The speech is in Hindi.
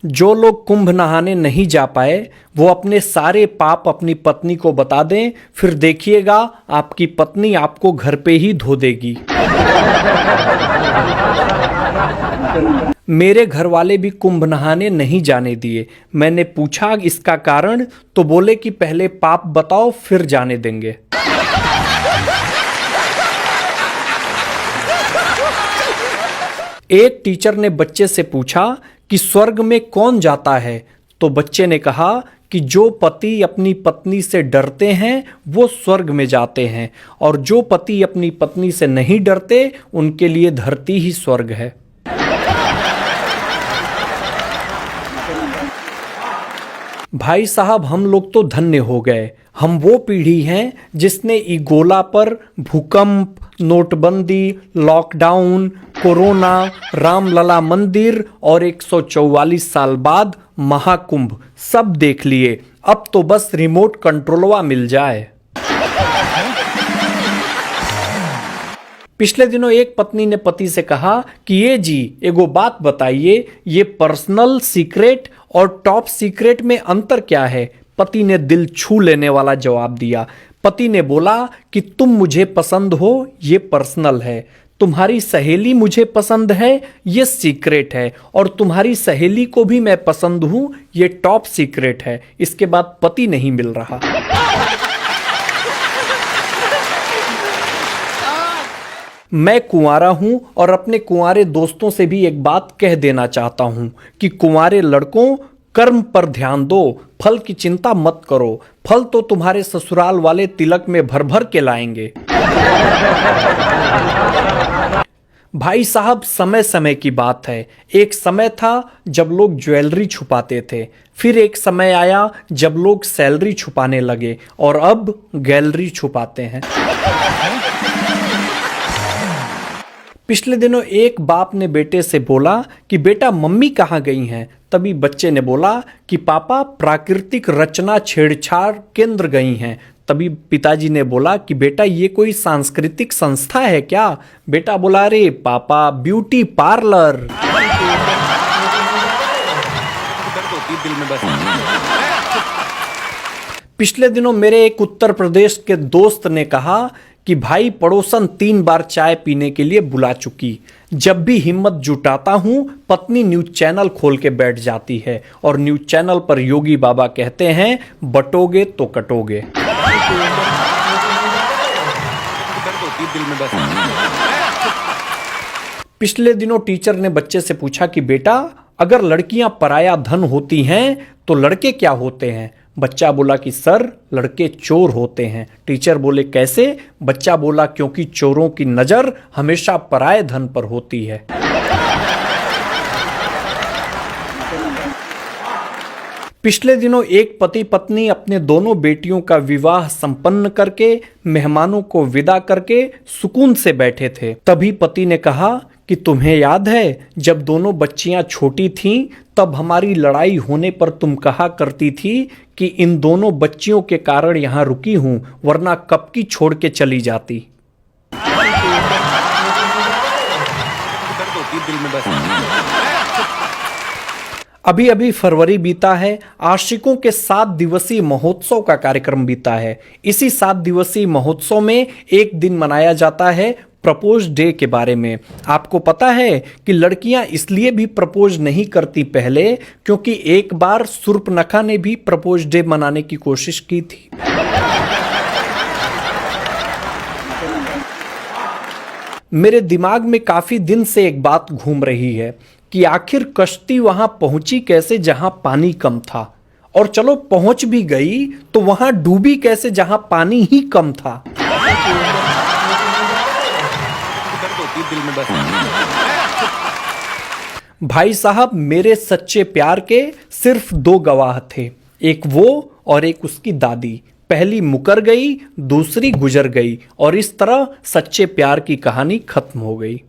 जो लोग कुंभ नहाने नहीं जा पाए वो अपने सारे पाप अपनी पत्नी को बता दें, फिर देखिएगा आपकी पत्नी आपको घर पे ही धो देगी। मेरे घर वाले भी कुंभ नहाने नहीं जाने दिए। मैंने पूछा इसका कारण, तो बोले कि पहले पाप बताओ फिर जाने देंगे। एक टीचर ने बच्चे से पूछा कि स्वर्ग में कौन जाता है, तो बच्चे ने कहा कि जो पति अपनी पत्नी से डरते हैं वो स्वर्ग में जाते हैं, और जो पति अपनी पत्नी से नहीं डरते उनके लिए धरती ही स्वर्ग है। भाई साहब, हम लोग तो धन्य हो गए। हम वो पीढ़ी हैं जिसने इगोला पर, भूकंप, नोटबंदी, लॉकडाउन, कोरोना, रामलला मंदिर और 144 साल बाद महाकुंभ सब देख लिए। अब तो बस रिमोट कंट्रोलवा मिल जाए। पिछले दिनों एक पत्नी ने पति से कहा कि ये जी एगो बात बताइए, ये पर्सनल सीक्रेट और टॉप सीक्रेट में अंतर क्या है। पति ने दिल छू लेने वाला जवाब दिया। पति ने बोला कि तुम मुझे पसंद हो, ये पर्सनल है। तुम्हारी सहेली मुझे पसंद है, ये सीक्रेट है। और तुम्हारी सहेली को भी मैं पसंद हूं, ये टॉप सीक्रेट है। इसके बाद पति नहीं मिल रहा। मैं कुंवारा हूं और अपने कुंवारे दोस्तों से भी एक बात कह देना चाहता हूं कि कुंवारे लड़कों, कर्म पर ध्यान दो, फल की चिंता मत करो। फल तो तुम्हारे ससुराल वाले तिलक में भर भर के लाएंगे। भाई साहब, समय समय की बात है। एक समय था जब लोग ज्वेलरी छुपाते थे, फिर एक समय आया जब लोग सैलरी छुपाने लगे, और अब गैलरी छुपाते हैं। पिछले दिनों एक बाप ने बेटे से बोला कि बेटा मम्मी कहाँ गई हैं। तभी बच्चे ने बोला कि पापा प्राकृतिक रचना छेड़छाड़ केंद्र गई हैं। तभी पिताजी ने बोला कि बेटा ये कोई सांस्कृतिक संस्था है क्या। बेटा बोला, अरे पापा ब्यूटी पार्लर। पिछले दिनों मेरे एक उत्तर प्रदेश के दोस्त ने कहा कि भाई पड़ोसन 3 बार चाय पीने के लिए बुला चुकी। जब भी हिम्मत जुटाता हूं, पत्नी न्यूज चैनल खोल के बैठ जाती है, और न्यूज चैनल पर योगी बाबा कहते हैं बटोगे तो कटोगे। पिछले दिनों टीचर ने बच्चे से पूछा कि बेटा अगर लड़कियां पराया धन होती हैं तो लड़के क्या होते हैं। बच्चा बोला कि सर लड़के चोर होते हैं। टीचर बोले कैसे। बच्चा बोला क्योंकि चोरों की नजर हमेशा पराये धन पर होती है। पिछले दिनों एक पति पत्नी अपने दोनों बेटियों का विवाह संपन्न करके मेहमानों को विदा करके सुकून से बैठे थे। तभी पति ने कहा कि तुम्हें याद है जब दोनों बच्चियां छोटी थीं तब हमारी लड़ाई होने पर तुम कहा करती थी कि इन दोनों बच्चियों के कारण यहां रुकी हूं, वरना कब की छोड़ के चली जाती। अभी अभी फरवरी बीता है। आशिकों के 7 दिवसीय महोत्सव का कार्यक्रम बीता है। इसी 7 दिवसीय महोत्सव में एक दिन मनाया जाता है प्रपोज डे के बारे में। आपको पता है कि लड़कियां इसलिए भी प्रपोज नहीं करती पहले, क्योंकि एक बार शूर्पणखा ने भी प्रपोज डे मनाने की कोशिश की थी। मेरे दिमाग में काफी दिन से एक बात घूम रही है कि आखिर कश्ती वहां पहुंची कैसे जहां पानी कम था, और चलो पहुंच भी गई तो वहां डूबी कैसे जहां पानी ही कम था। भाई साहब, मेरे सच्चे प्यार के सिर्फ 2 गवाह थे, एक वो और एक उसकी दादी। पहली मुकर गई, दूसरी गुजर गई, और इस तरह सच्चे प्यार की कहानी खत्म हो गई।